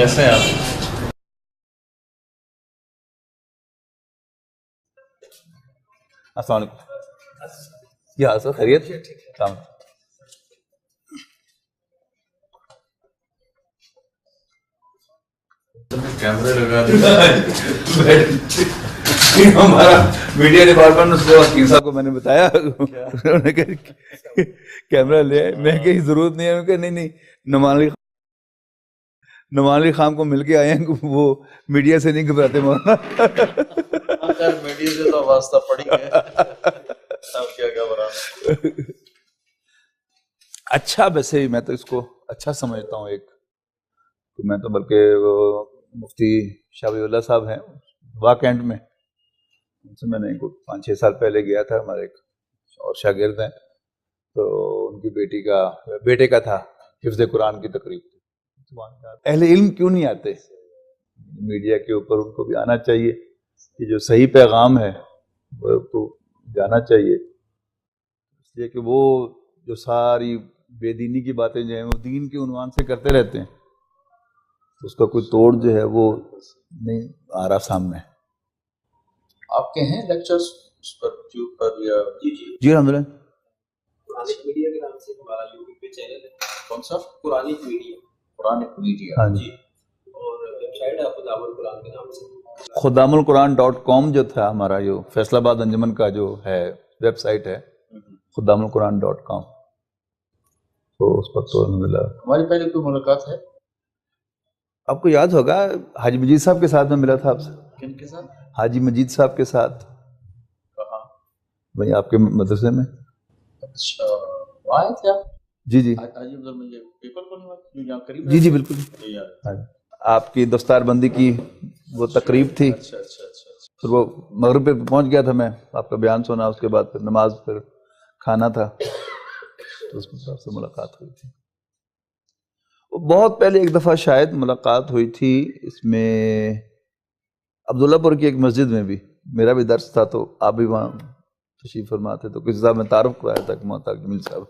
کیسے ہیں آپ؟ السلام علیکم. کیا حال سر؟ خیریت؟ السلام. کیمرے لگا دیا ہمارا میڈیا ڈپارٹمنٹ وکیل صاحب کو میں نے بتایا, انہوں نے کہا کیمرہ لے آئے. میں کہی ضرورت نہیں ہے. انہوں نے کہا نہیں نعمان علی خان کو مل کے آئے ہیں, وہ میڈیا سے نہیں گھبراتے مولانا. میڈیا سے تو واسطہ پڑی ہے, کیا گھبرانا. اچھا ویسے میں تو اس کو اچھا سمجھتا ہوں. ایک میں تو بلکہ وہ مفتی شاہ ولی اللہ صاحب ہیں واہ کینٹ میں, ان سے میں نے 5-6 سال پہلے گیا تھا. ہمارے ایک اور شاگرد ہیں, تو ان کی بیٹے کا تھا حفظ قرآن کی تقریب. اہل علم کیوں نہیں آتے میڈیا کے اوپر؟ ان کو بھی آنا چاہیے کہ جو صحیح پیغام ہے وہ تو جانا چاہیے, اس لیے کہ وہ جو ساری بے دینی کی باتیں جو ہیں وہ دین کے عنوان سے کرتے رہتے ہیں, اس کا کوئی توڑ جو ہے وہ نہیں آ رہا سامنے. آپ کے ہیں لیکچرز اس پر یوٹیوب پر یا؟ جی الحمدللہ. قرآنک میڈیا کے نام سے ہمارا یوٹیوب پہ چینل ہے. کون سا؟ Quranic media. Quranic media. ہاں جی. اور ویب سائٹ ہے خدام القرآن کے نام سے. خدامالقرآن.com جو تھا ہمارا, جو فیصل آباد انجمن کا جو ہے ویب سائٹ ہے خدامالقرآن.com, تو اس پر تو الحمدللہ. ہماری پہلے کوئی ملاقات ہے؟ آپ کو یاد ہوگا حاجی مجید صاحب کے ساتھ میں ملا تھا آپ سے. کن کے ساتھ؟ حاجی مجید صاحب کے ساتھ. کہاں؟ وہی آپ کے مدرسے میں. اچھا وہاں آئے تھے آپ؟ جی جی حاجی افضل مجھے پیپر کو نہیں یہاں قریب. جی بالکل. آپ کی دستار بندی کی وہ تقریب تھی. اچھا اچھا اچھا. پھر وہ مغرب پہ پہنچ گیا تھا میں, آپ کا بیان سنا, اس کے بعد پھر نماز, پھر کھانا تھا, تو اس میں سے ملاقات ہوئی تھی. بہت پہلے ایک دفعہ شاید ملاقات ہوئی تھی اس میں عبداللہ پور کی ایک مسجد میں بھی. میرا بھی درس تھا تو آپ بھی وہاں تشریف فرما تھے, تو کسی صاحب میں تعارف کرایا تھا کہ محتاج جمیل صاحب.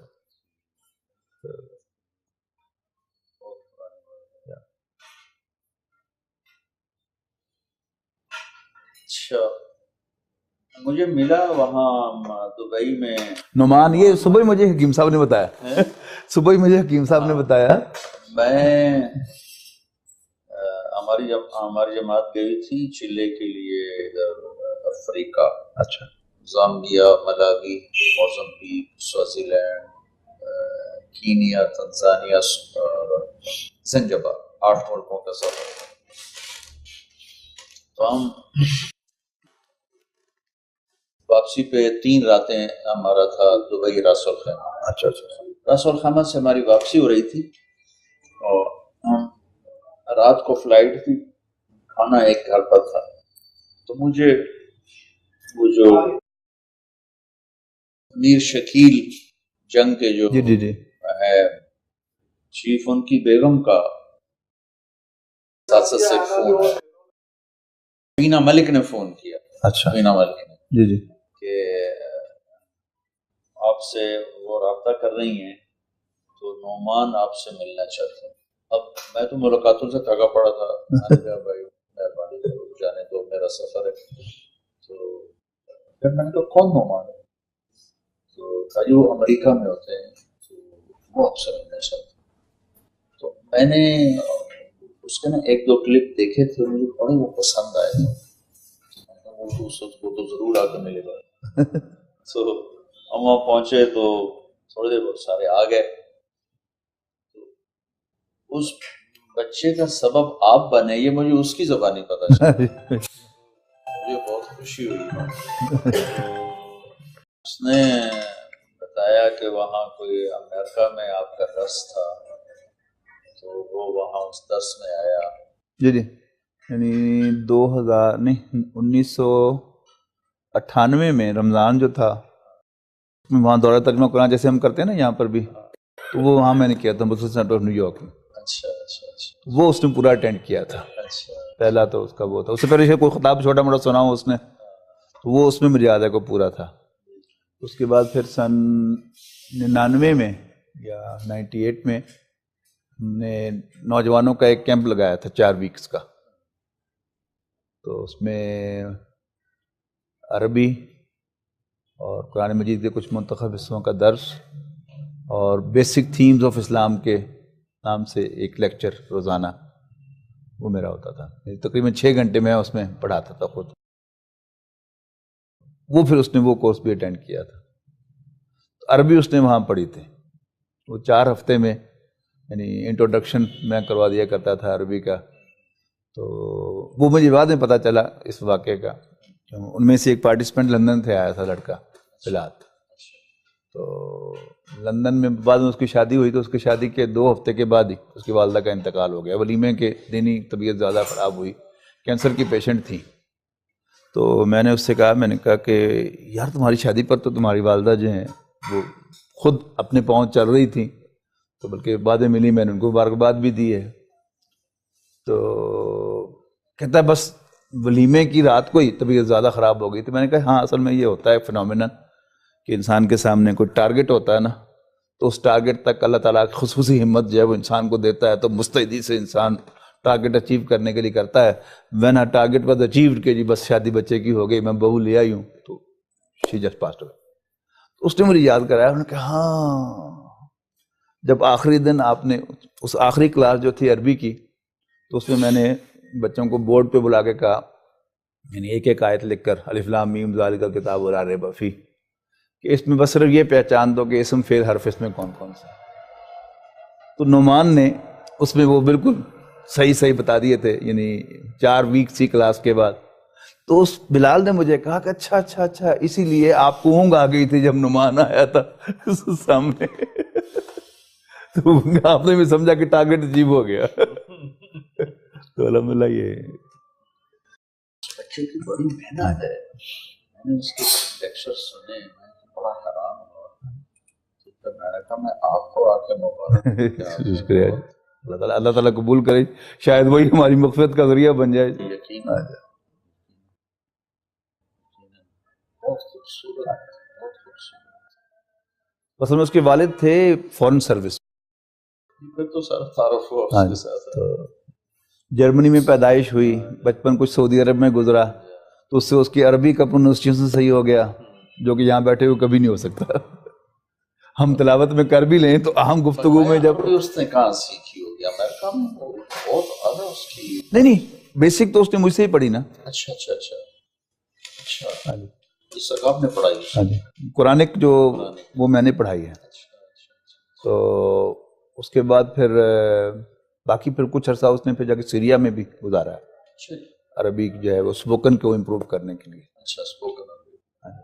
اچھا مجھے ملا وہاں دبئی میں نعمان, یہ صبح ہی مجھے حکیم صاحب نے بتایا. صبح ہی مجھے حکیم صاحب نے بتایا. میں ہماری جماعت گئی تھی چلے کے لیے ادھر افریقہ. اچھا. Zambia, Malawi, Mozambique, Swaziland, Kenya, Tanzania, Zanzibar, 8 ملکوں کا سفر. تو ہم واپسی پہ 3 راتیں ہمارا تھا دبئی راس الخیمہ. اچھا اچھا. راس الخیمہ سے ہماری واپسی ہو رہی تھی, اور ہم رات کو فلائٹ تھی, کھانا ایک گھر پر تھا. تو مجھے وہ جو میر شکیل جنگ کے جو جی ہے چیف, ان کی بیگم کا ساتھ سے فون, مینا ملک نے فون کیا. اچھا. مینا ملک نے جی کہ آپ سے وہ رابطہ کر رہی ہیں, تو نعمان آپ سے ملنا چاہتے ہیں. اب میں تو ملاقاتوں سے تھکا پڑا تھا, میں نے کہا بھائی مہربانی کرو جانے دو, میرا سفر ہے. تو پھر میں نے کہا کون نعمان ہے؟ تو کہا وہ امریکہ میں ہوتے ہیں, تو وہ آپ سے ملنا چاہتے ہیں. تو میں نے اس کے نا 1-2 کلپ دیکھے تھے, مجھے بڑے وہ پسند آئے تھے. وہ تو ضرور آ کے ملے گا. تو ہم وہاں پہنچے تو تھوڑی دیر بہت سارے آ گئے. اس بچے کا سبب آپ بنے, یہ مجھے اس کی زبانی پتا چلا. مجھے بہت خوشی ہوئی. اس نے بتایا کہ وہاں کوئی امریکہ میں آپ کا درس تھا, تو وہ وہاں اس درس میں آیا. جی یعنی 1998 میں رمضان جو تھا, وہاں دورہ ترجمہ قرآن جیسے ہم کرتے ہیں نا یہاں پر بھی, تو وہ وہاں میں نے کیا تھا مسلم سینٹر آف نیو یارک میں. اچھا اچھا اچھا. وہ اس نے پورا اٹینڈ کیا تھا. اچھا. پہلا تو اس کا وہ تھا. اس سے پہلے کوئی خطاب چھوٹا موٹا سنا ہو اس نے, تو وہ اس میں مجھے یاد ہے کو پورا تھا. اس کے بعد پھر سن 99 میں یا 98 میں ہم نے نوجوانوں کا ایک کیمپ لگایا تھا 4 ویکس کا، تو اس میں عربی اور قرآن مجید کے کچھ منتخب حصوں کا درس اور بیسک تھیمز آف اسلام کے نام سے ایک لیکچر روزانہ وہ میرا ہوتا تھا. تقریباً 6 گھنٹے میں اس میں پڑھاتا تھا خود. وہ پھر اس نے وہ کورس بھی اٹینڈ کیا تھا. عربی اس نے وہاں پڑھی تھی. وہ 4 ہفتے میں یعنی انٹروڈکشن میں کروا دیا کرتا تھا عربی کا. تو وہ مجھے بعد میں پتہ چلا اس واقعے کا. ان میں سے ایک پارٹیسپینٹ لندن سے آیا تھا لڑکا فلات. تو لندن میں بعد میں اس کی شادی ہوئی، تو اس کی شادی کے 2 ہفتے کے بعد ہی اس کی والدہ کا انتقال ہو گیا. ولیمے کے دن ہی طبیعت زیادہ خراب ہوئی، کینسر کی پیشنٹ تھی. تو میں نے اس سے کہا، میں نے کہا کہ یار تمہاری شادی پر تو تمہاری والدہ جو ہیں وہ خود اپنے پاؤں چل رہی تھیں، تو بلکہ بعد میں ملی، میں نے ان کو مبارکباد بھی دی ہے. تو کہتا ہے بس ولیمے کی رات کو ہی طبیعت زیادہ خراب ہو گئی تھی. میں نے کہا ہاں، اصل میں یہ ہوتا ہے فینومینن کہ انسان کے سامنے کوئی ٹارگٹ ہوتا ہے نا، تو اس ٹارگٹ تک اللہ تعالیٰ کی خصوصی ہمت جو ہے وہ انسان کو دیتا ہے، تو مستعدی سے انسان ٹارگٹ اچیو کرنے کے لیے کرتا ہے. When a target was achieved کہ جی بس شادی بچے کی ہو گئی، میں بہو لے آئی ہوں، تو شی جسٹ پاسڈ اوے. اس نے مجھے یاد کرایا. انہوں نے کہا ہاں، جب آخری دن آپ نے اس آخری کلاس جو تھی عربی کی، تو اس میں میں نے بچوں کو بورڈ پہ بلا کے کہا، یعنی ایک ایک آیت لکھ کر الف لام میم ذالک الکتاب لا ریب فیہ، کہ اس میں بس صرف یہ پہچان دو کہ اسم فعل حرف اس میں کون کون سا ہے. تو نعمان نے اس میں وہ بالکل صحیح بتا دیے تھے، یعنی 4 ویکس کی کلاس کے بعد. تو اس بلال نے مجھے کہا کہ اچھا اسی لیے آپ کو اونگ آ گئی تھی جب نعمان آیا تھا سامنے. تو آپ نے بھی سمجھا کہ ٹارگٹ اچیو ہو گیا. تو الحمدللہ یہ بچے کی بڑی محنت ہے. میں نے اس کے لیکچر سنے، میں بڑا حیران ہوا. میں نے کہا میں آپ کو آ کے مبارک شکریہ. اللہ تعالیٰ قبول کرے، شاید وہی ہماری مغفرت کا ذریعہ بن جائے. یقین بہت خوبصورت، بہت خوبصورت. اصل میں اس کے والد تھے فورن سروس. پھر تو سر تعارف ہوا اس کے ساتھ. جرمنی میں پیدائش ہوئی، بچپن کچھ سعودی عرب میں گزرا، تو اس سے اس کی عربی کا پروننسیشن صحیح ہو گیا، جو کہ یہاں بیٹھے ہوئے کبھی نہیں ہو سکتا. ہم تلاوت میں کر بھی لیں تو عام گفتگو میں جب اس نے کہاں سیکھی ہوگی؟ امریکہ میں بہت آدھا اس کی. نہیں بیسک تو اس نے مجھ سے ہی پڑھی نا. اچھا اس آپ نے پڑھائی؟ قرآنک جو وہ میں نے پڑھائی ہے. تو اس کے بعد پھر باقی پھر کچھ عرصہ اس نے پھر جا کے سیریا میں بھی گزارا ہے، عربی جو ہے وہ اسپوکن کو امپروو کرنے کے لیے. اچھا اسپوکن.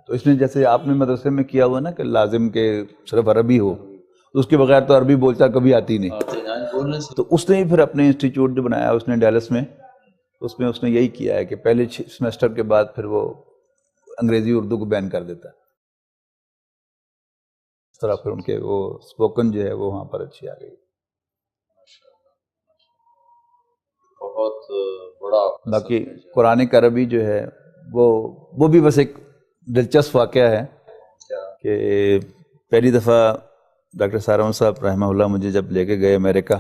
تو اس نے جیسے آپ نے مدرسے میں کیا ہوا نا کہ لازم کہ صرف عربی ہو، تو اس کے بغیر تو عربی بولتا کبھی آتی نہیں. تو اس نے پھر اپنے انسٹیٹیوٹ جو بنایا اس نے ڈیلس میں، اس میں اس نے یہی کیا ہے کہ پہلے سیمسٹر کے بعد پھر وہ انگریزی اردو کو بین کر دیتا ہے. اس طرح پھر ان کے وہ اسپوکن جو ہے وہ وہاں پر اچھی آ گئی. بہت بڑا. باقی قرآن عربی جو ہے وہ بھی بس ایک دلچسپ واقعہ ہے کہ پہلی دفعہ ڈاکٹر سارون صاحب رحمہ اللہ مجھے جب لے کے گئے امریکہ،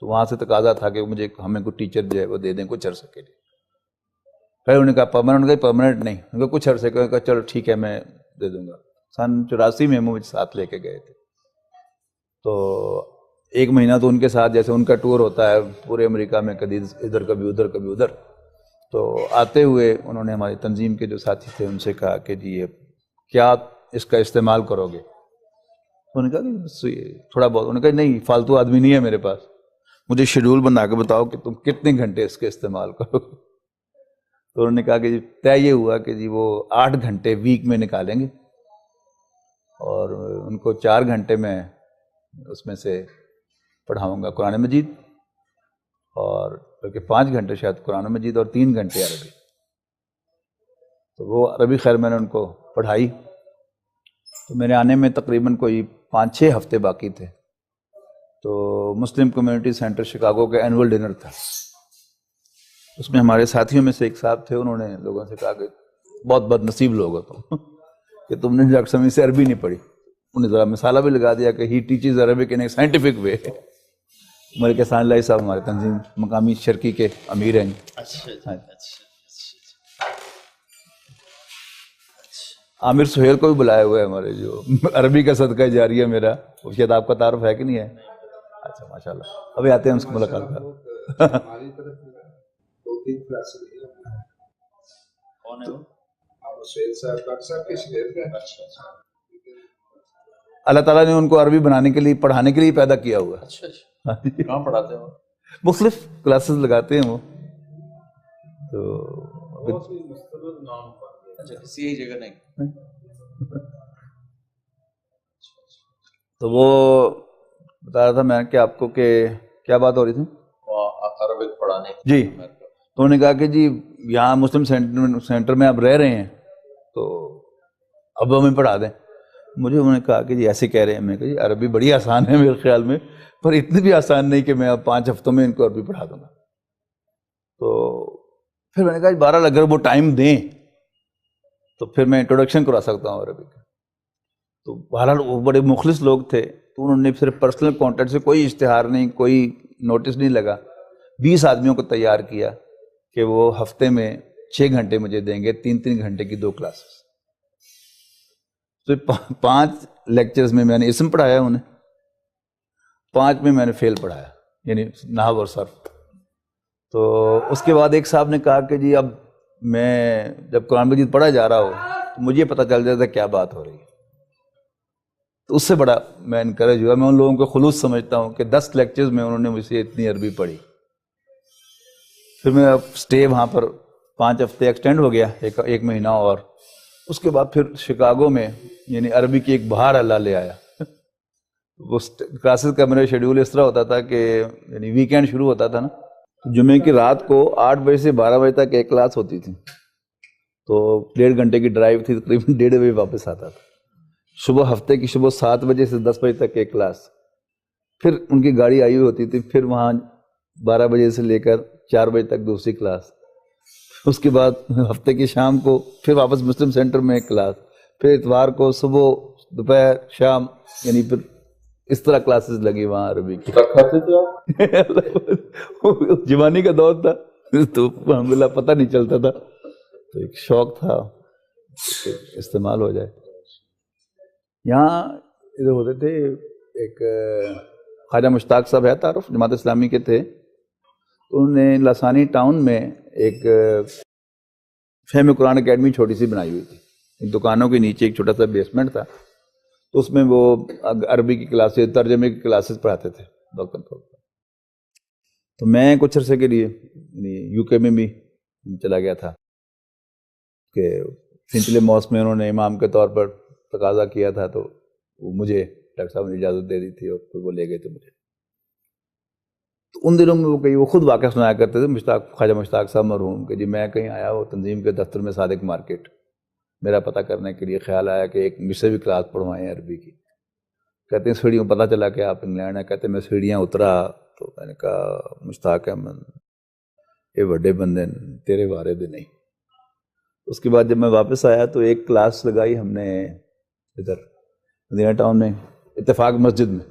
تو وہاں سے تقاضا تھا کہ مجھے ہمیں کوئی ٹیچر جو ہے وہ دے دیں کچھ عرصے کے لیے. پھر انہوں نے کہا پرماننٹ نہیں، انہوں نے کچھ عرصے کا. کہا چلو ٹھیک ہے میں دے دوں گا. 84 میں مجھے ساتھ لے کے گئے تھے. تو 1 مہینہ تو ان کے ساتھ، جیسے ان کا ٹور ہوتا ہے پورے امریکہ میں، کبھی ادھر کبھی ادھر کبھی ادھر. تو آتے ہوئے انہوں نے ہماری تنظیم کے جو ساتھی تھے ان سے کہا کہ جی یہ کیا اس کا استعمال کرو گے؟ انہوں نے کہا کہ تھوڑا بہت. انہوں نے کہا نہیں، فالتو آدمی نہیں ہے میرے پاس، مجھے شیڈول بنا کے بتاؤ کہ تم کتنے گھنٹے اس کے استعمال کرو. تو انہوں نے کہا کہ طے یہ ہوا کہ جی وہ 8 گھنٹے ویک میں نکالیں گے، اور ان کو 4 گھنٹے میں اس میں سے پڑھاؤں گا قرآن مجید، اور بلکہ 5 گھنٹے شاید قرآن مجید اور 3 گھنٹے عربی. تو وہ عربی خیر میں نے ان کو پڑھائی. تو میرے آنے میں تقریباً کوئی 5-6 ہفتے باقی تھے. تو مسلم کمیونٹی سینٹر شکاگو کا اینول ڈنر تھا. اس میں ہمارے ساتھیوں میں سے ایک صاحب تھے، انہوں نے لوگوں سے کہا کہ بہت بد نصیب لوگ ہو تم کہ تم نے ڈاکٹر سمیع سے عربی نہیں پڑھی. انہیں ذرا مثالہ بھی لگا دیا کہ he teaches Arabic in a scientific way, Malik Ehsan Elahi صاحب ہمارے تنظیم مقامی شرکی کے امیر ہیں. اچھا جی، ہاں. اچھا. عامر سہیل کو بھی بلایا ہوا ہے ہمارے، جو عربی کا صدقہ جاریہ میرا، وہ شاید آپ کا تعارف ہے کہ نہیں ہے؟ اچھا ماشاء اللہ، ابھی آتے ہیں اس کی ملاقات کا. ہماری طرف 2-3 کلاسیں ہیں. کون ہے وہ؟ آپ سہیل صاحب ڈاکٹر صاحب کے شہر کا. اچھا اچھا اللہ تعالیٰ نے ان کو عربی بنانے کے لیے، پڑھانے کے لیے پیدا کیا ہوا ہے. اچھا اچھا. کہاں پڑھاتے ہیں وہ؟ مختلف کلاسز لگاتے ہیں وہ. تو بہت ہی مستند نام پر. اچھا، کسی ایک جگہ نہیں. تو وہ بتا رہا تھا میں کہ آپ کو کہ کیا بات ہو رہی تھی؟ عربک پڑھانے جی. تو انہوں نے کہا کہ جی یہاں مسلم سینٹر میں آپ رہ رہے ہیں تو اب ہمیں پڑھا دیں. مجھے انہوں نے کہا کہ جی ایسے کہہ رہے ہیں. میں کہا جی عربی بڑی آسان ہے میرے خیال میں، پر اتنی بھی آسان نہیں کہ میں اب 5 ہفتوں میں ان کو عربی پڑھا دوں گا. تو پھر میں نے کہا جی بہرحال اگر وہ ٹائم دیں تو پھر میں انٹروڈکشن کرا سکتا ہوں عربی کا. تو بہرحال وہ بڑے مخلص لوگ تھے، تو انہوں نے صرف پرسنل کانٹیکٹ سے، کوئی اشتہار نہیں، کوئی نوٹس نہیں لگا، 20 آدمیوں کو تیار کیا کہ وہ ہفتے میں 6 گھنٹے مجھے دیں گے، 3 گھنٹے کی 2 کلاسز. تو 5 لیکچرز میں نے اسم پڑھایا انہیں، 5 میں نے فیل پڑھایا، یعنی نحو اور صرف. تو اس کے بعد ایک صاحب نے کہا کہ جی اب میں جب قرآن مجید پڑھا جا رہا ہو تو مجھے پتہ چل جاتا ہے کیا بات ہو رہی ہے. تو اس سے بڑا میں انکریج ہوا. میں ان لوگوں کو خلوص سمجھتا ہوں کہ 10 لیکچرز میں انہوں نے مجھ سے اتنی عربی پڑھی. پھر میرا اسٹے وہاں پر 5 ہفتے ایکسٹینڈ ہو گیا، ایک مہینہ اور. اس کے بعد پھر شکاگو میں یعنی عربی کی ایک بہار اللہ لے آیا. وہ کلاسز کا میرا شیڈیول اس طرح ہوتا تھا کہ یعنی ویکینڈ شروع ہوتا تھا نا، جمعے کی رات کو 8 بجے سے 12 بجے تک ایک کلاس ہوتی تھی. تو 1.5 گھنٹے کی ڈرائیو تھی، تقریباً 1.5 بجے واپس آتا تھا. صبح ہفتے کی صبح 7 بجے سے 10 بجے تک ایک کلاس. پھر ان کی گاڑی آئی ہوئی ہوتی تھی، پھر وہاں 12 بجے سے لے کر 4 بجے تک دوسری کلاس. اس کے بعد ہفتے کی شام کو پھر واپس مسلم سینٹر میں ایک کلاس. پھر اتوار کو صبح دوپہر شام، یعنی پھر اس طرح کلاسز لگی وہاں عربی کی. کھاتے تھے آپ؟ جوانی کا دور تھا تو الحمدللہ پتہ نہیں چلتا تھا، تو ایک شوق تھا کہ استعمال ہو جائے. یہاں ادھر ہوتے تھے ایک خواجہ مشتاق صاحب ہے تعارف، جماعت اسلامی کے تھے. تو انہوں نے لسانی ٹاؤن میں ایک فہم قرآن اکیڈمی چھوٹی سی بنائی ہوئی تھی. دکانوں کے نیچے ایک چھوٹا سا بیسمنٹ تھا. تو اس میں وہ عربی کی کلاسز، ترجمے کی کلاسز پڑھاتے تھے وقت طور پر. تو میں کچھ عرصے کے لیے یو کے میں بھی چلا گیا تھا کہ فنچلے موس میں انہوں نے امام کے طور پر تقاضا کیا تھا، تو وہ مجھے ڈاکٹر صاحب نے اجازت دے دی تھی اور پھر وہ لے گئے تھے مجھے. تو ان دنوں میں وہ خود واقعہ سنایا کرتے تھے خواجہ مشتاق صاحب مرحوم کہ جی میں کہیں آیا وہ تنظیم کے دفتر میں صادق مارکیٹ، میرا پتہ کرنے کے لیے خیال آیا کہ ایک مجھ سے بھی کلاس پڑھوائیں عربی کی. کہتے ہیں سیڑھیوں پتہ چلا کہ آپ انگلینڈ ہیں. کہتے ہیں میں سیڑھیاں اترا تو میں نے کہا مشتاق احمد یہ بڑے بندے تیرے بارے دے نہیں. اس کے بعد جب میں واپس آیا تو ایک کلاس لگائی ہم نے ادھر مدینہ ٹاؤن میں اتفاق مسجد میں.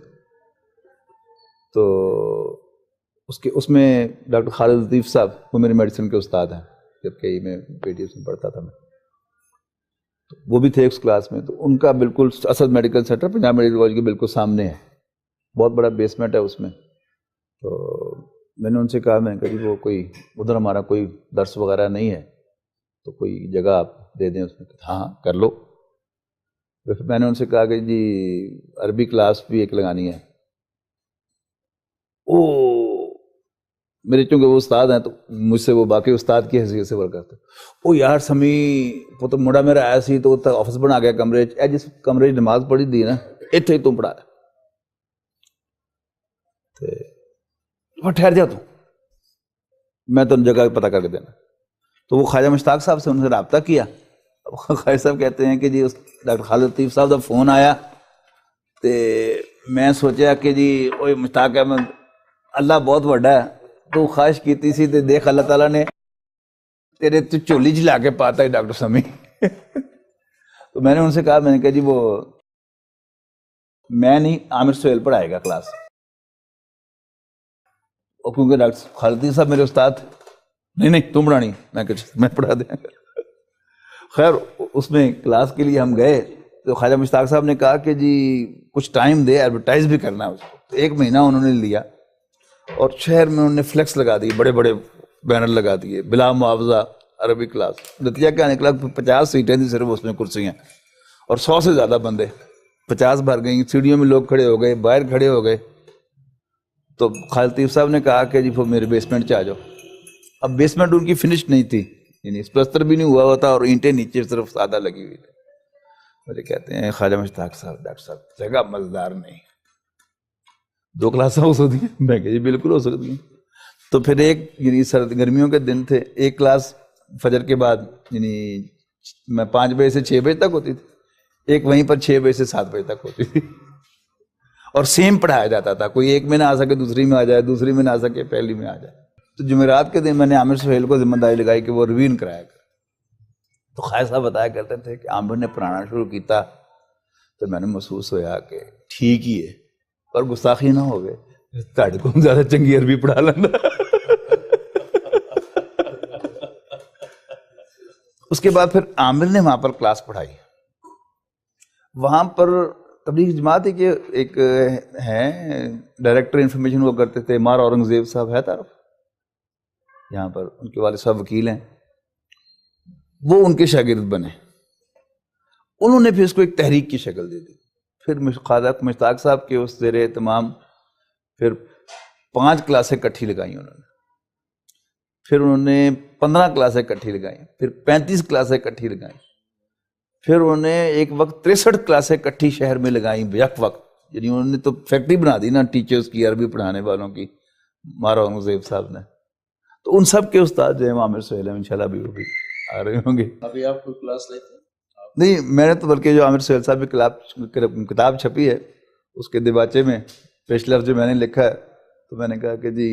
تو اس میں ڈاکٹر خالد لطیف صاحب وہ میرے میڈیسن کے استاد ہیں، جبکہ میں پی ٹی ایس میں پڑھتا تھا میں. تو وہ بھی تھے اس کلاس میں. تو ان کا بالکل Asad medical centre Punjab medical college کے بالکل سامنے ہے، بہت بڑا بیسمنٹ ہے اس میں. تو میں نے ان سے کہا، میں نے کہا جی وہ کوئی ادھر ہمارا کوئی درس وغیرہ نہیں ہے تو کوئی جگہ آپ دے دیں. اس میں ہاں کر لو. پھر میں نے ان سے کہا کہ جی عربی کلاس بھی ایک لگانی ہے. او میرے چونکہ وہ استاد ہیں تو مجھ سے وہ باقی استاد کی حیثیت سے ورک کرتے. او یار سمی وہ تو مڑا میرا آیا سی تو آفس بنا گیا کمرے جس کمرے نماز پڑھی دی نا اتنے ہی تم پڑھا ٹھہر جا تو میں تو جگہ پتہ کر کے دینا. تو وہ خواجہ مشتاق صاحب سے انہوں نے رابطہ کیا. خواجہ صاحب کہتے ہیں کہ جی ڈاکٹر خالد لطیف صاحب کا فون آیا تو میں سوچا کہ جی اوے مشتاق احمد اللہ بہت بڑا ہے، تو خواہش کیتی سی تے دیکھ اللہ تعالیٰ نے تیرے تو چولی جلا کے پاتا ہے ڈاکٹر سمی. تو میں نے ان سے کہا، میں نے کہا جی وہ میں نہیں، عامر سہیل پڑھائے گا کلاس. اور کیونکہ ڈاکٹر خالد صاحب میرے استاد نہیں تم پڑھانی، میں پڑھا دیں. خیر اس میں کلاس کے لیے ہم گئے تو خواجہ مشتاق صاحب نے کہا کہ جی کچھ ٹائم دے، ایڈورٹائز بھی کرنا ہے اس کو. تو 1 مہینہ انہوں نے لیا اور شہر میں انہوں نے فلیکس لگا دیے، بڑے بڑے بینر لگا دیے، بلا معاوضہ عربی کلاس. نتیجہ کیا نکلا؟ 50 سیٹیں تھیں صرف اس میں کرسیاں، اور 100 سے زیادہ بندے، 50 بھر گئیں. سیڑھیوں میں لوگ کھڑے ہو گئے، باہر کھڑے ہو گئے. تو خالد طیب صاحب نے کہا کہ جی وہ میرے بیسمنٹ چ آ جاؤ. اب بیسمنٹ ان کی فنش نہیں تھی، یعنی پلستر بھی نہیں ہوا ہوتا اور اینٹیں نیچے صرف سادہ لگی ہوئی تھی. مجھے کہتے ہیں خواجہ مشتاق صاحب ڈاکٹر صاحب جگہ مزیدار نہیں، 2 کلاسیں ہو سکتی ہیں؟ میں کہ جی بالکل ہو سکتی ہیں. تو پھر ایک یعنی گرمیوں کے دن تھے، ایک کلاس فجر کے بعد یعنی میں 5 بجے سے 6 بجے تک ہوتی تھی، ایک وہیں پر 6 بجے سے 7 بجے تک ہوتی تھی. اور سیم پڑھایا جاتا تھا، کوئی ایک میں نہ آ سکے دوسری میں آ جائے، دوسری میں نہ آ سکے پہلی میں آ جائے. تو جمعرات کے دن میں نے عامر سہیل کو ذمہ داری لگائی کہ وہ ریویژن کرایا کر. تو خواجہ صاحب بتایا کرتے تھے کہ عامر نے پڑھانا شروع کیتا تو میں نے محسوس ہوا کہ ٹھیک ہی ہے، پر گستاخی نہ ہو گئے، تاڑے کو زیادہ چنگی عربی پڑھا لینا. اس کے بعد پھر عامر نے وہاں پر کلاس پڑھائی. وہاں پر تبلیغ جماعت کہ ایک ہے ڈائریکٹر انفارمیشن وہ کرتے تھے، مار اورنگزیب صاحب ہے تعارف، یہاں پر ان کے والد صاحب وکیل ہیں، وہ ان کے شاگرد بنے. انہوں نے پھر اس کو ایک تحریک کی شکل دے دی. پھر خواجہ مشتاق صاحب کے اس زیر اہتمام پھر 5 کلاسیں کٹھی لگائیں انہوں نے، پھر انہوں نے 15 کلاسیں کٹھی لگائیں، پھر 35 کلاسیں کٹھی لگائیں، پھر انہوں نے ایک وقت 63 کلاسیں کٹھی شہر میں لگائیں یک وقت. یعنی انہوں نے تو فیکٹری بنا دی نا ٹیچرز کی، عربی پڑھانے والوں کی، مارا اورنگزیب صاحب نے. تو ان سب کے استاد جو ہیں عامر سہیل ہیں، انشاءاللہ بھی وہ بھی آ رہے ہوں گے. ابھی آپ کو کلاس لیتے ہیں؟ نہیں میں نے تو بلکہ جو عامر سہیل صاحب کی کتاب چھپی ہے اس کے دیباچے میں پیش لفظ جو میں نے لکھا ہے، تو میں نے کہا کہ جی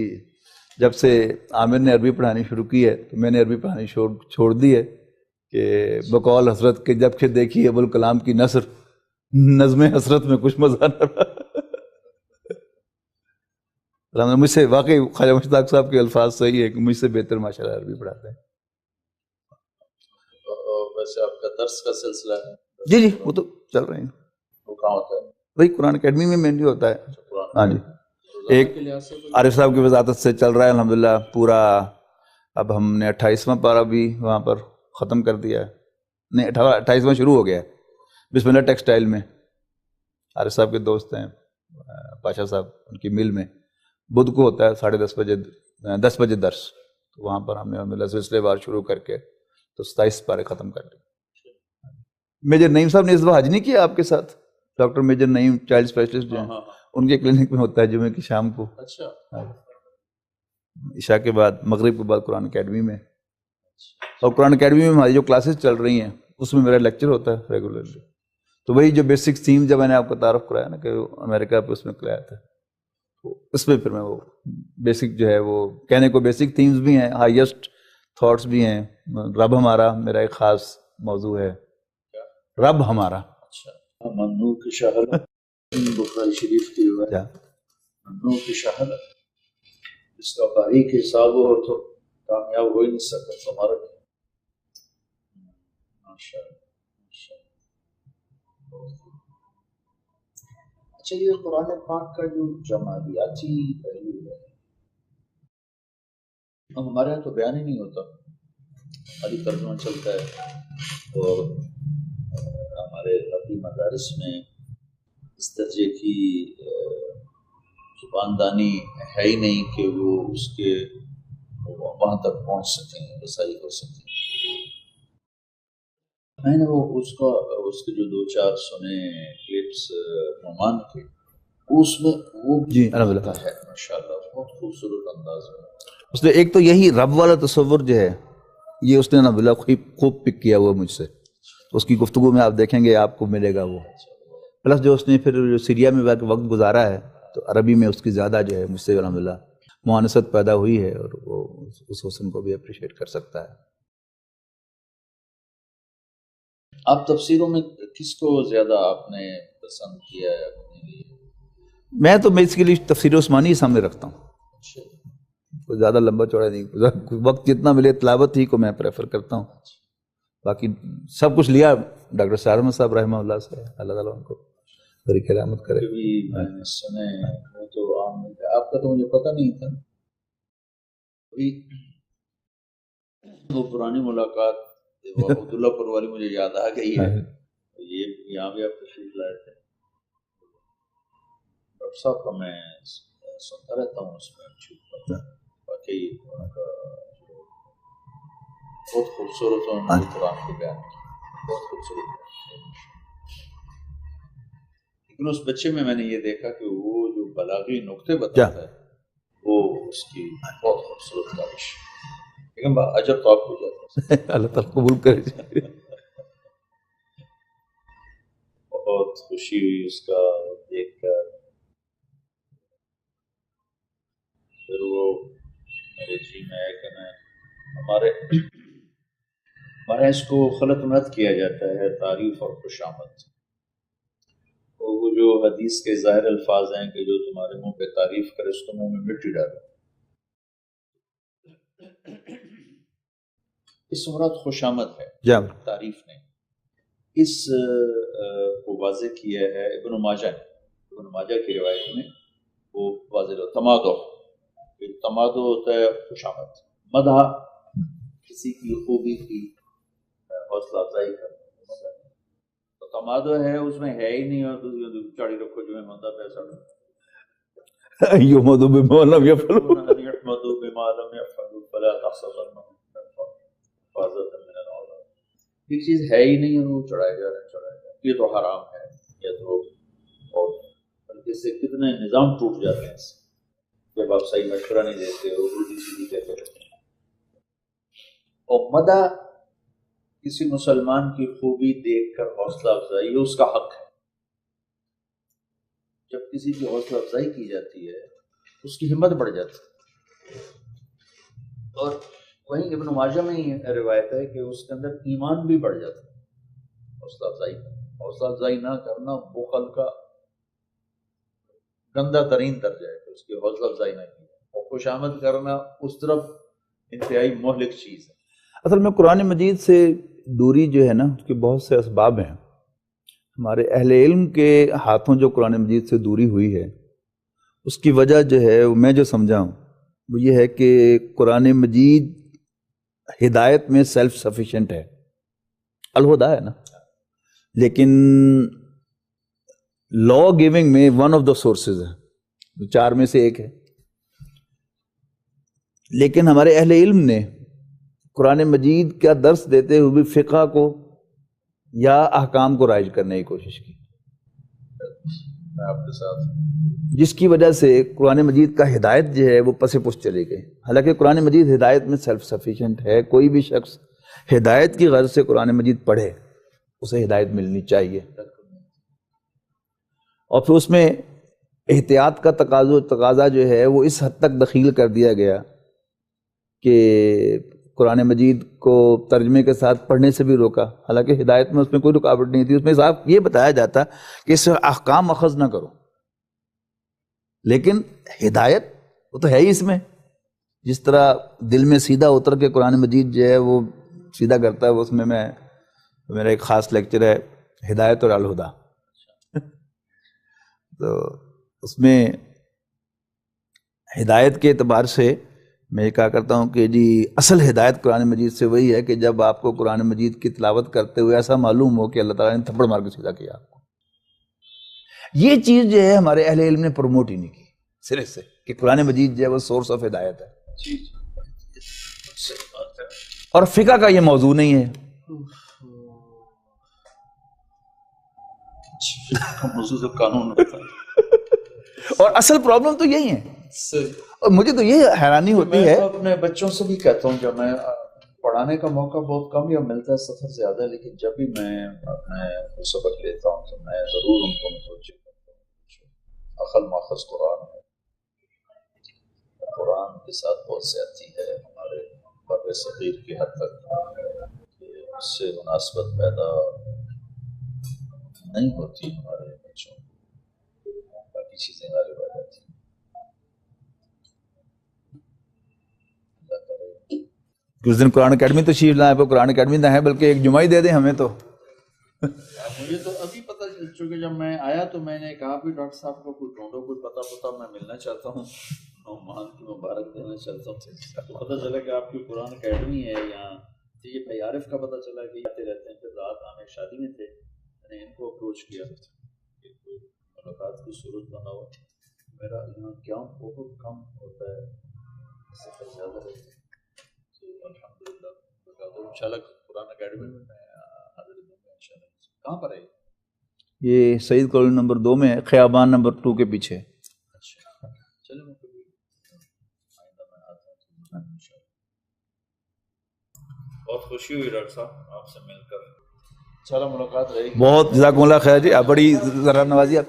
جب سے عامر نے عربی پڑھانی شروع کی ہے تو میں نے عربی پڑھانی چھوڑ دی ہے، کہ بقول حضرت کے جب کہ دیکھی ابوالکلام کی نثر، نظم حسرت میں کچھ مزہ نہ رہا. مجھ سے واقعی خواجہ مشتاق صاحب کے الفاظ صحیح ہے کہ مجھ سے بہتر ماشاءاللہ عربی پڑھاتے ہیں. ویسے آپ کا درس کا سلسلہ ہے؟ جی وہ تو چل رہے ہیں. وہ کہاں ہوتا ہے؟ وہی قرآن اکیڈمی میں مینلی ہوتا ہے. ہاں جی، ایک کے لحاظ سے عارف صاحب کی وزارت سے چل رہا ہے الحمدللہ پورا. اب ہم نے 28واں پارہ بھی وہاں پر ختم کر دیا ہے، نہیں 28واں شروع ہو گیا ہے بسم اللہ ٹیکسٹائل میں. عارف صاحب کے دوست ہیں پاشا صاحب، ان کی مل میں بدھ کو ہوتا ہے 10:30 بجے درس. تو وہاں پر ہم نے الحمدللہ سلسلے وار شروع کر کے تو 27 پارے ختم کر لیے. میجر نعیم صاحب نے اس دفعہ حج نہیں کیا آپ کے ساتھ؟ ڈاکٹر میجر نعیم چائلڈ اسپیشلسٹ جو ہیں، ان کے کلینک میں ہوتا ہے جمعے کی شام کو. اچھا، عشاء کے بعد مغرب کے بعد قرآن اکیڈمی میں. اور قرآن اکیڈمی میں ہماری جو کلاسز چل رہی ہیں اس میں میرا لیکچر ہوتا ہے ریگولرلی. تو وہی جو بیسک تھیم جب میں نے آپ کو تعارف کرایا نا کہ امریکہ پہ اس میں کرایا تھا، اس میں پھر میں وہ بیسک جو ہے وہ کہنے کو بیسک تھیمز بھی ہیں، ہائیسٹ تھاٹس بھی ہیں. رب ہمارا میرا ایک خاص موضوع ہے، رب ہمارا. اچھا، ممنوع کی شہر بخاری شریف کی روایت، ممنوع کی شہر اس کا باریک حساب ہو تو کامیاب ہو ہی نہیں سکتا تمہارا. اچھا، یہ قرآن پاک کا جو جمالیاتی پہلو ہے اب ہمارے یہاں تو بیان ہی نہیں ہوتا، خالی ترجمہ چلتا ہے. اور ہمارے عربی مدارس میں اس درجے کی زباندانی ہے ہی نہیں کہ وہ اس کے وہاں تک پہنچ سکیں، رسائی ہو سکیں. میں نے وہ اس کے جو 2-4 سنے کلپس نعمان کے، اس میں وہ جی الحمدللہ ہے ماشاءاللہ بہت خوبصورت انداز میں. اس نے ایک تو یہی رب والا تصور جو ہے یہ اس نے الحمدللہ خوب پک کیا ہوا مجھ سے. اس کی گفتگو میں آپ دیکھیں گے آپ کو ملے گا وہ. پلس جو اس نے پھر جو سیریا میں وقت گزارا ہے تو عربی میں اس کی زیادہ جو ہے مجھ سے الحمدللہ معانست پیدا ہوئی ہے، اور وہ اس حسن کو بھی اپریشیٹ کر سکتا ہے. آپ تفسیروں میں کس کو زیادہ آپ نے پسند کیا ہے اپنے لیے؟ میں تو بیسیکلی تفسیر عثمانی سامنے رکھتا ہوں. اچھا، کوئی زیادہ لمبا چوڑا نہیں، وقت جتنا ملے تلاوت ہی کو میں پریفر کرتا ہوں. باقی سب کچھ لیا ڈاکٹر سعد احمد صاحب رحمہ اللہ سے، اللہ تعالیٰ ان کو بڑی کرامت کرے. کبھی میں نے سنے وہ تو عام ہے، آپ کا تو مجھے پتہ نہیں تھا. ابھی وہ پرانی ملاقات عبداللہ پر والی مجھے یاد آ گئی ہے. یہ یہاں بھی آپ تشریف لائے تھے ڈاکٹر صاحب کا، میں سنتا رہتا ہوں اس میں واقعی ان کا بہت خوبصورت انہوں نے قرآن کو بیان کیا، بہت خوبصورت بیان کیا. لیکن اس بچے میں نے یہ دیکھا کہ وہ جو بلاغی نقطے بتاتا ہے وہ اس کی بہت خوبصورت کاوش ہے. لیکن عجب تو آپ کو جاتا ہے. اللہ تعالیٰ قبول کرے. بہت خوشی ہوئی اس کا دیکھ کر. پھر وہ میرے جی میں ہے کہ میں ہمارے اس کو خلط مت کیا جاتا ہے تعریف اور خوشامد. وہ جو حدیث کے ظاہر الفاظ ہیں کہ جو تمہارے منہ پہ تعریف کرے اس کو منہ میں مٹی ڈالو. اس مراد خوشامد ہے، تعریف نہیں. اس کو واضح کیا ہے ابن ماجہ نے. ابن ماجہ کی روایت میں وہ واضح تمادو، تمادو ہوتا ہے خوشامد، مدح کسی کی خوبی کی حوصلہ افزائی کرنا. تو تمادو ہے اس میں ہے ہی نہیں، اور چاڑی رکھو جو میں مندہ پیسہ یحمدوا بما لم يفعلوا یحمدوا بما لم يفعلوا فلا تحسبنهم حفاظة من العذاب. یہ چیز ہے ہی نہیں اور وہ چڑھائے جا رہے ہیں. یہ تو حرام ہے، یہ تو اور بلکہ اس سے کتنے نظام ٹوٹ جاتے ہیں جب آپ صحیح مشورہ نہیں دیتے ہو، الٹی سیدھی کہتے رہتے ہیں. اور مدح کسی مسلمان کی خوبی دیکھ کر حوصلہ افزائی اس کا حق ہے. جب کسی کی حوصلہ افزائی کی جاتی ہے اس کی ہمت بڑھ جاتی ہے. اور وہیں ابن ماجہ میں یہ روایت ہے کہ اس کے اندر ایمان بھی بڑھ جاتا ہے. حوصلہ افزائی نہ کرنا بخل کا گندہ ترین درجہ ہے کہ اس کی حوصلہ افزائی نہ کی، اور خوشامد کرنا اس طرف انتہائی مہلک چیز ہے. اصل میں قرآن مجید سے دوری جو ہے نا اس کے بہت سے اسباب ہیں. ہمارے اہل علم کے ہاتھوں جو قرآن مجید سے دوری ہوئی ہے اس کی وجہ جو ہے میں جو سمجھا ہوں وہ یہ ہے کہ قرآن مجید ہدایت میں سیلف سفیشینٹ ہے، الہدا ہے نا، لیکن لا گیونگ میں ون آف دا سورسز ہے، چار میں سے ایک ہے. لیکن ہمارے اہل علم نے قرآن مجید کا درس دیتے ہوئے بھی فقہ کو یا احکام کو رائج کرنے کی کوشش کی، میں آپ کے ساتھ. جس کی وجہ سے قرآن مجید کا ہدایت جو ہے وہ پس پس چلی گئی. حالانکہ قرآن مجید ہدایت میں سیلف سفیشینٹ ہے. کوئی بھی شخص ہدایت کی غرض سے قرآن مجید پڑھے اسے ہدایت ملنی چاہیے. اور پھر اس میں احتیاط کا تقاضا جو ہے وہ اس حد تک دخیل کر دیا گیا کہ قرآن مجید کو ترجمے کے ساتھ پڑھنے سے بھی روکا. حالانکہ ہدایت میں اس میں کوئی رکاوٹ نہیں تھی، اس میں صاحب یہ بتایا جاتا کہ اس سے احکام اخذ نہ کرو، لیکن ہدایت وہ تو ہے ہی اس میں. جس طرح دل میں سیدھا اتر کے قرآن مجید جو ہے وہ سیدھا کرتا ہے، اس میں میرا ایک خاص لیکچر ہے ہدایت اور الہدا. تو اس میں ہدایت کے اعتبار سے میں یہ کہا کرتا ہوں کہ جی اصل ہدایت قرآن مجید سے وہی ہے کہ جب آپ کو قرآن مجید کی تلاوت کرتے ہوئے ایسا معلوم ہو کہ اللہ تعالیٰ نے تھپڑ مار کے سیدھا کیا آپ کو. یہ چیز جو ہے ہمارے اہل علم نے پروموٹ ہی نہیں کی سرے سے کہ قرآن مجید جو ہے وہ سورس آف ہدایت ہے. اور فقہ کا یہ موضوع نہیں ہے. موضوع تو قانون اور اصل پرابلم تو یہی ہے. اور مجھے تو یہ حیرانی ہوتی ہے، میں اپنے بچوں سے بھی کہتا ہوں جب میں پڑھانے کا موقع بہت کم یا ملتا ہے، سفر زیادہ، لیکن جب بھی میں اپنے سبق لیتا ہوں تو میں ضرور ان کو متوجہ کرتا ہوں اخل ماخذ قرآن ہے. قرآن کے ساتھ بہت زیادتی ہے ہمارے بر صغیر کی حد تک، اس سے مناسبت پیدا نہیں ہوتی ہمارے بچوں کو، باقی چیزیں غالب آ جاتی ہیں. کہ اس دن قرآن اکیڈمی تشریف لائیں، پہ قرآن اکیڈمی نہ ہے بلکہ ایک جمعہ ہی دے دیں ہمیں تو. مجھے تو ابھی پتہ چونکہ جب میں آیا تو میں نے کہا بھی ڈاکٹر صاحب کو کوئی ڈھونڈو، کوئی پتہ میں ملنا چاہتا ہوں، نعمان کی مبارک دینا چاہتا ہوں. پتہ چلا کہ آپ کی قرآن اکیڈمی ہے یہاں. یہ بھائی عارف کا پتہ چلا کہ آتے رہتے ہیں. پھر رات ہم ایک شادی میں تھے، میں نے ان کو اپروچ کیا کہ کوئی ملاقات کی صورت بناؤ. میرا یہاں قیام بہت کم ہوتا ہے، سفر زیادہ رہتا ہے. تو الحمدللہ انشاءاللہ قرآن اکیڈمی میں حاضر ہوں گا انشاءاللہ. کہاں پر ہے یہ سعید کالونی نمبر 2 میں ہے، خیابان نمبر 2 کے پیچھے. اچھا چلے میں کبھی آئندہ میں آتا ہوں انشاءاللہ. بہت خوشی ہوئی ڈاکٹر صاحب آپ سے مل کر. چلو ملاقات رہے گی. بہت جزاکم اللہ خیر جی، آپ بڑی ذرا نوازی آپ.